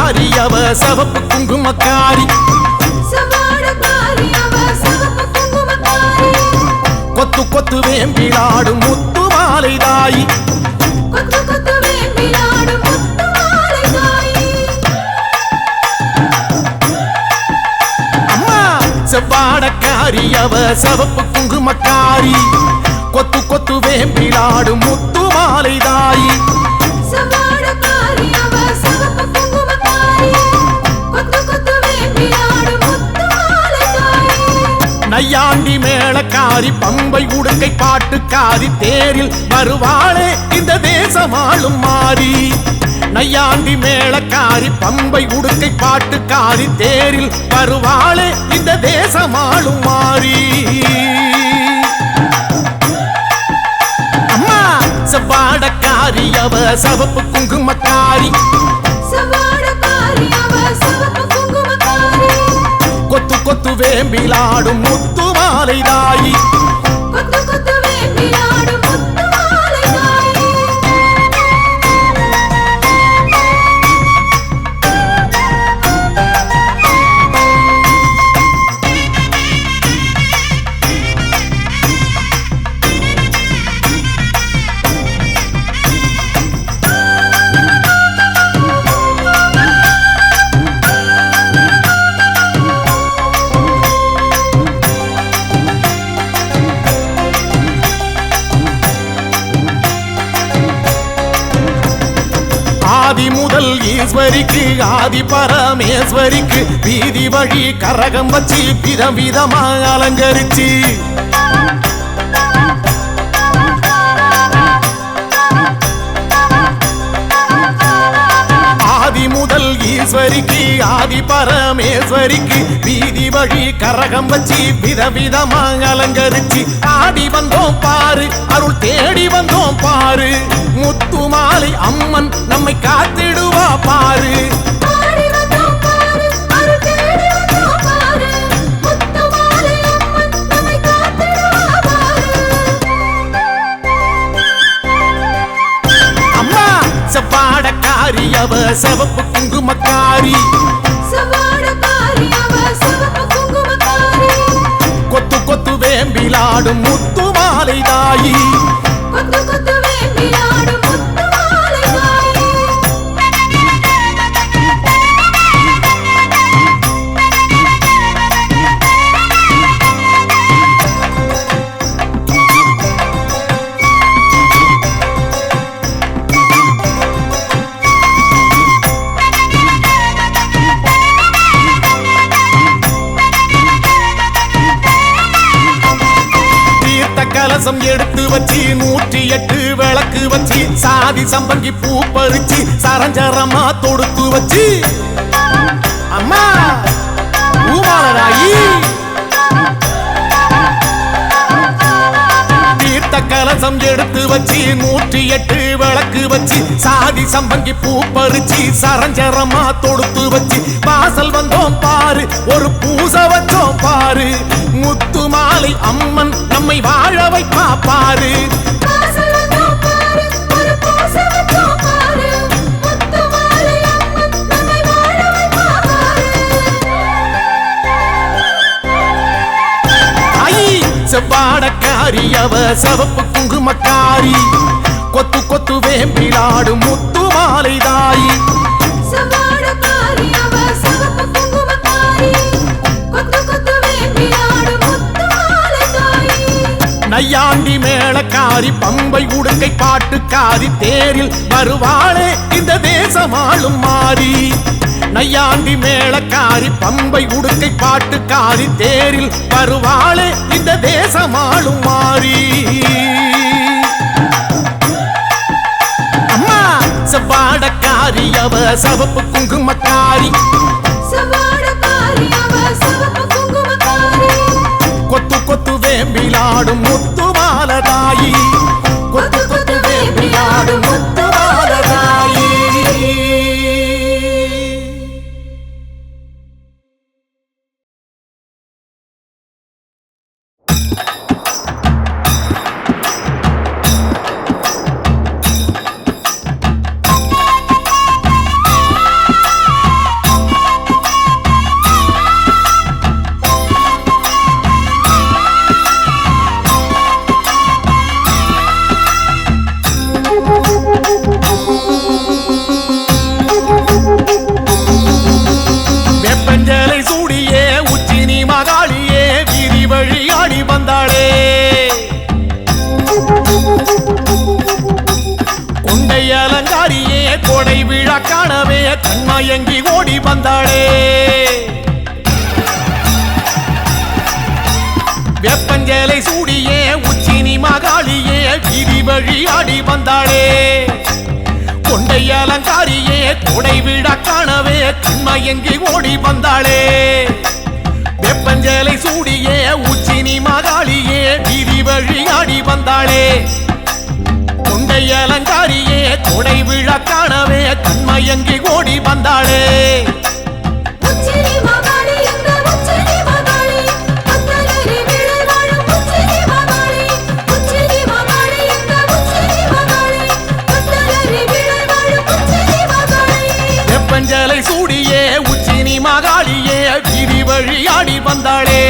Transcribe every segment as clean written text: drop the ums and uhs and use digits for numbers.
சவாடக்காரி அவ சவப்பு குங்குமக்காரி கொத்து கொத்து வேம்பிலாடும் முத்து மாலை தாயி அம்மா சவாடக்காரி அவ சவப்பு குங்குமக்காரி கொத்து கொத்து வேம்பிலாடும் முத்து மாலை தாயி நையாண்டி மேளக்காரி பம்பை உடுக்கை பாட்டுக்காரி தேரில் வருவாளே இந்த தேசமாளும் மாறி நையாண்டி மேளக்காரி பம்பை உடுக்கை பாட்டுக்காரி தேரில் வருவாளே இந்த தேசமாளும் மாறி அம்மா சவாடக்காரி அவ சவப்பு குங்குமக்காரி கொத்து கொத்து வேம்பிலாடும் முத்து மாலை தாயி ஆதி முதல் ஈஸ்வரிக்கு ஆதி பரமேஸ்வரிக்கு வீதி வழி கரகம் வச்சு விதம் விதமா அலங்கரிச்சு ஆதி முதல் ஈஸ்வரிக்கு ஆதி பரமேஸ்வரிக்கு வீதி வழி கரகம் வச்சு விதவிதமா அலங்கரிச்சு ஆடி வந்தோம் பாரு அருள் தேடி வந்தோம் பாரு முத்து மாலை அம்மன் நம்மை காத்திடுவா பாரு அம்மா சவாடக்காரி அவ சவப்பு குங்குமக்காரி கொத்து கொத்து வேம்பிலாடும் முத்து மாலை தாயி கலசம் எடுத்து வச்சு 108 விளக்கு வச்சு சாதி சம்பங்கி பூ பறிச்சு சரஞ்சரமா தொடுத்து வச்சு அம்மா பூமாலராயி தீர்த்த கலசம் எடுத்து வச்சு 108 விளக்கு வச்சு சாதி சம்பங்கி பூ பறிச்சு சரஞ்சரமா தொடுத்து வச்சு வாசல் வந்தோம் பாரு ஒரு பூசை வச்சோம் பாரு முத்து மாலை அம்மன் நம்மை வாழ வைப்பா பாரு செவ்வாடக்காரி அவ சவப்பு குங்குமக்காரி கொத்து கொத்து வேம்பிலாடும் முத்து மாலை தாயி நையாண்டி மேளக்காரி பம்பை உடுக்கை பாட்டுக்காரி தேரில் வருவாளே இந்த தேசமாளும் மாறி நையாண்டி மேளக்காரி பம்பை உடுக்கை பாட்டுக்காரி தேரில் வருவாளே இந்த தேசமாளும் மாறி அம்மா சவாடக்காரி அவ சவப்பு குங்குமக்காரி கொத்து கொத்து வேம்பிலாடும் முத்து மாலை தாயி கொத்து கொத்து வேம்பிலாடும் முத்து மாலை தாயி வெப்பஞ்சேலை சூடியே உச்சினி மகாளியே வீதி வழி ஆடி வந்தாளே கொண்டை அலங்காரியே கொடை விட காணவே கண்மயங்கி ஓடி வந்தாளே வெப்பஞ்சேலை சூடியே உச்சினி மகாளியே வீதி வழி ஆடி வந்தாளே கொண்டை அலங்காரியே கொடை விழ காணவே கண்மயங்கி ஓடி வந்தாளே வெப்பஞ்சேலை சூடியே உச்சினி மகாளியே வீதி வழி ஆடி வந்தாளே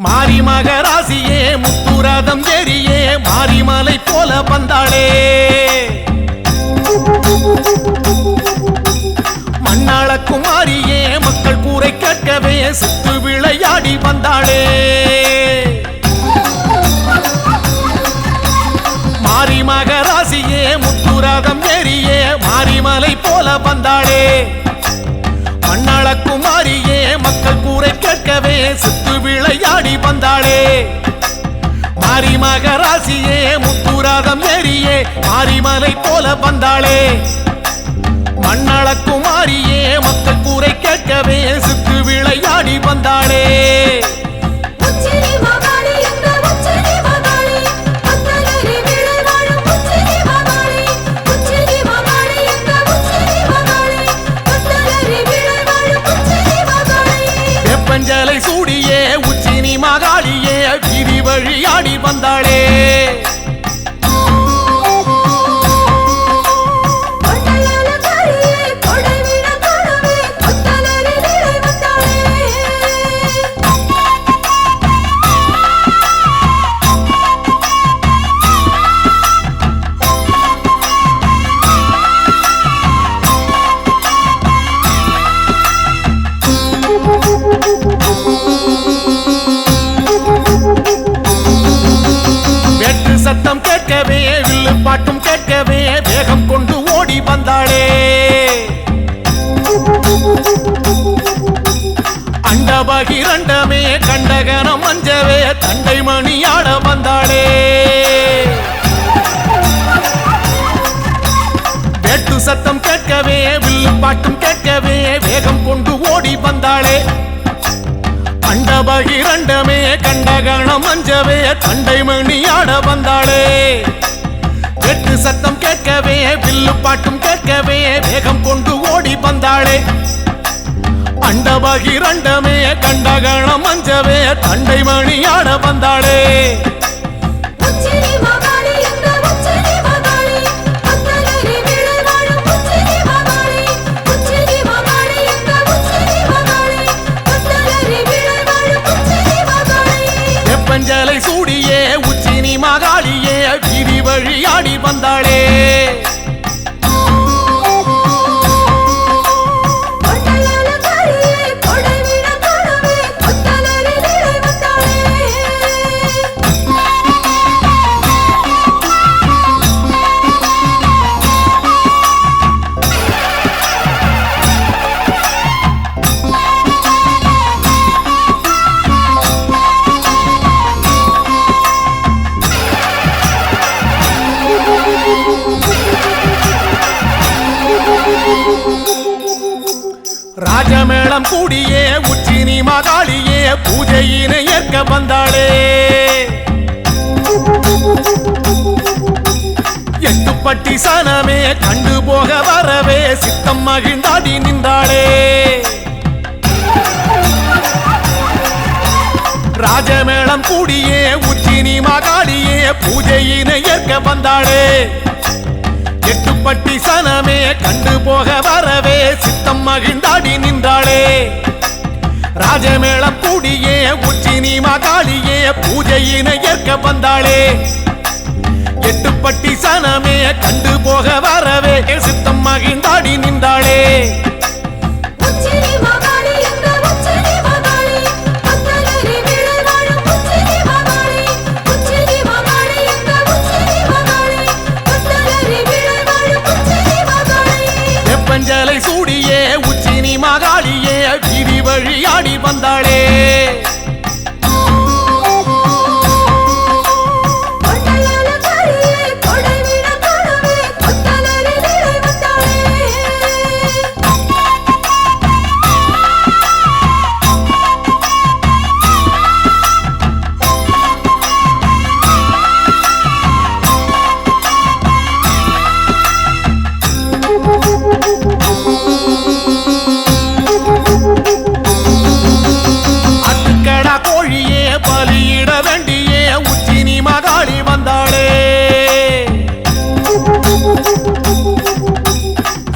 மாரி மகராசியே முத்துரதம் ஏறியே மாரிமலை போல வந்தாளே மண்ணாள குமாரியே மக்கள் கூரை கேட்கவே சுத்து விளையாடி வந்தாளே மாரி மகராசியே முத்துரதம் ஏறியே மாரிமலை போல வந்தாளே மண்ணாள குமாரியே மக்கள் கூரை கேட்கவே சுத்து விளையாடி வந்தாளே மாரி மகராசியே முத்துரதம் ஏறியே மாரிமலை போல வந்தாளே மண்ணாள குமாரியே மக்கள் கூரை கேட்கவே சுத்து விளையாடி வந்தாளே வெப்பஞ்சேலை சூடியே உச்சினி மகாளியே வீதி வழி ஆடி வந்தாளே சத்தம் கேட்கவே வில்லு பாட்டும் கேட்கவே வேகம் கொண்டு ஓடி வந்தாளே அண்டபகிரண்டமே கண்டகனம் மஞ்சவே தண்டை மணியாட வந்தாளே வேட்டு சத்தம் கேட்கவே வில்லு பாட்டும் கேட்கவே வேகம் கொண்டு ஓடி வந்தாளே அண்டபகிரண்டமே கண்டகணம் மஞ்சவே தண்டை மணியாட வந்தாளே வெட்டு சத்தம் கேட்கவே வில்லு பாட்டும் கேட்கவே வேகம் கொண்டு ஓடி வந்தாளே அண்டபகிரண்டமே கண்டகணம் மஞ்சவே தண்டை மணியாட வந்தாளே வெப்பஞ்சேலை சூடியே உச்சினி மகாளியே வீதி வழி ஆடி வந்தாளே ராஜமேளம் கூடியே உச்சினி மகாளியே பூஜையினை ஏற்க வந்தாளே எட்டுப்பட்டி சனமே கண்டு போக வரவே சித்தம் மகிழ்ந்தாடி நின்றாளே ராஜமேளம் கூடியே உச்சினி மகாளியே பூஜையினை ஏற்க வந்தாளே எட்டுப்பட்டி சனமே கண்டு போக வரவே சித்தம் மகிழ்ந்தாடி நின்றாளே வாஜமேளம் கூடியே உச்சினி மகாளியே பூஜையினை ஏற்க வந்தாளே எட்டுப்பட்டி சனமே கண்டு போக வரவே சித்தம் மகிழ்ந்தாடி நின்றாளே வெப்பஞ்சலை சூடியே உச்சினி மகாளியே வீதி வழியாடி வந்தாளே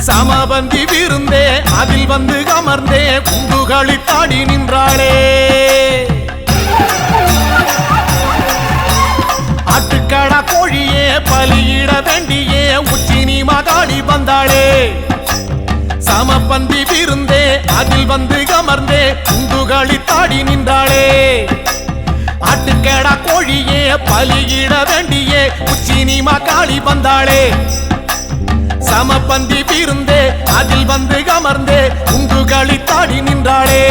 சமபந்தி விருந்தே அதில் வந்து அமர்ந்தே குண்டுகளித்தாடி நின்றாளே ஆட்டுக்கடா கோழியே பலியிட வேண்டியே உச்சினி மகாளி வந்தாளே சமபந்தி விருந்தே அதில் வந்து அமர்ந்தே குண்டுகளித்தாடி நின்றாளே ஆட்டுக்கடா கோழியே பலியிட வேண்டியே உச்சினி மகாளி வந்தாளே சமபந்தி விருந்தே அதில் வந்து அமர்ந்தே குண்டுகளித்தாடி நின்றாளே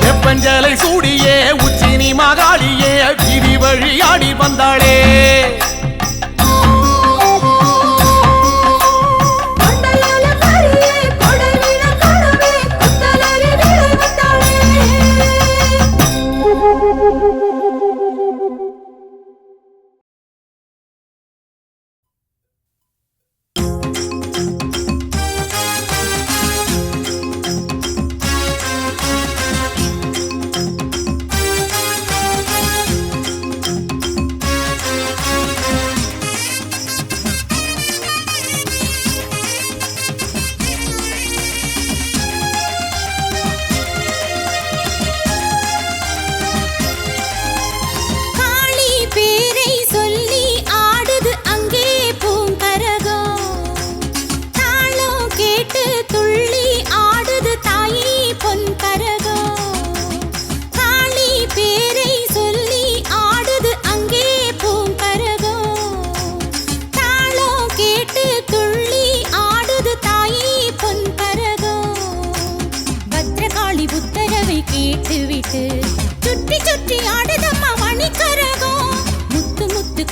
வெப்பஞ்சலை சூடியே உச்சினி மகாளியே வீதி வழியாடி வந்தாளே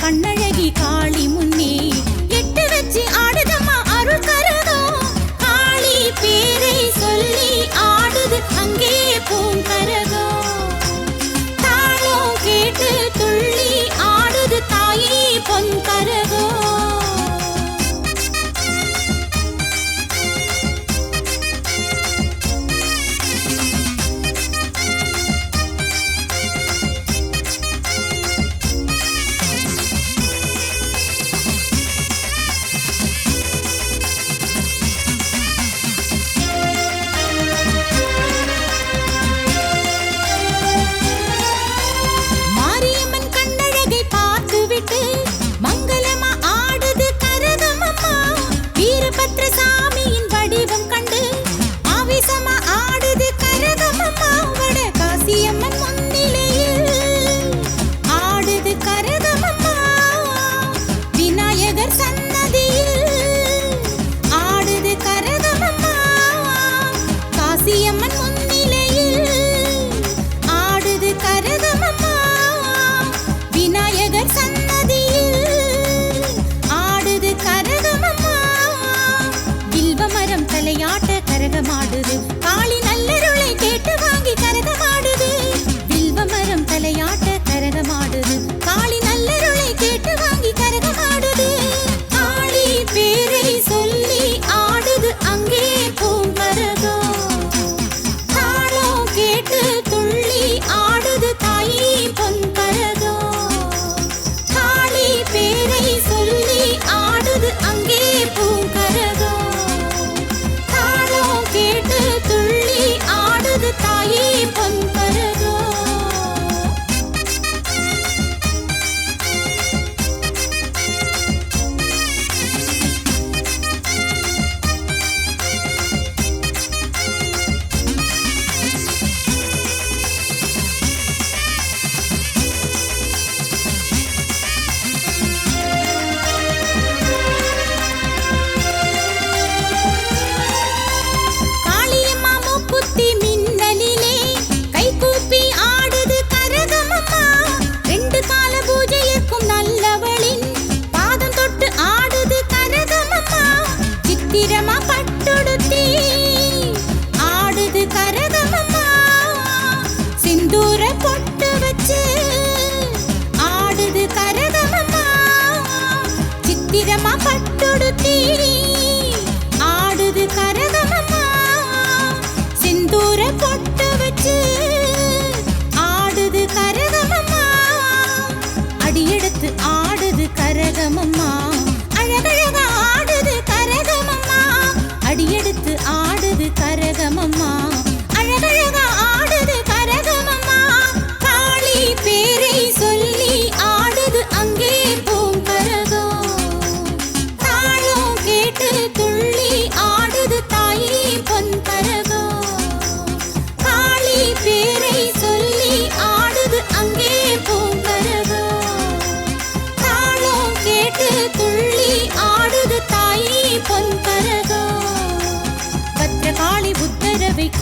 கண்ணழகி காளி முன்னே எட்டு வச்சு ஆடுதம்மா அருள் கரகம் காளி பேரை சொல்லி ஆடுது அங்கே பூங்கரகம் தாளம் கேட்டு துள்ளி ஆடுது தாயே பொன்கரகம்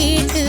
கேட்டு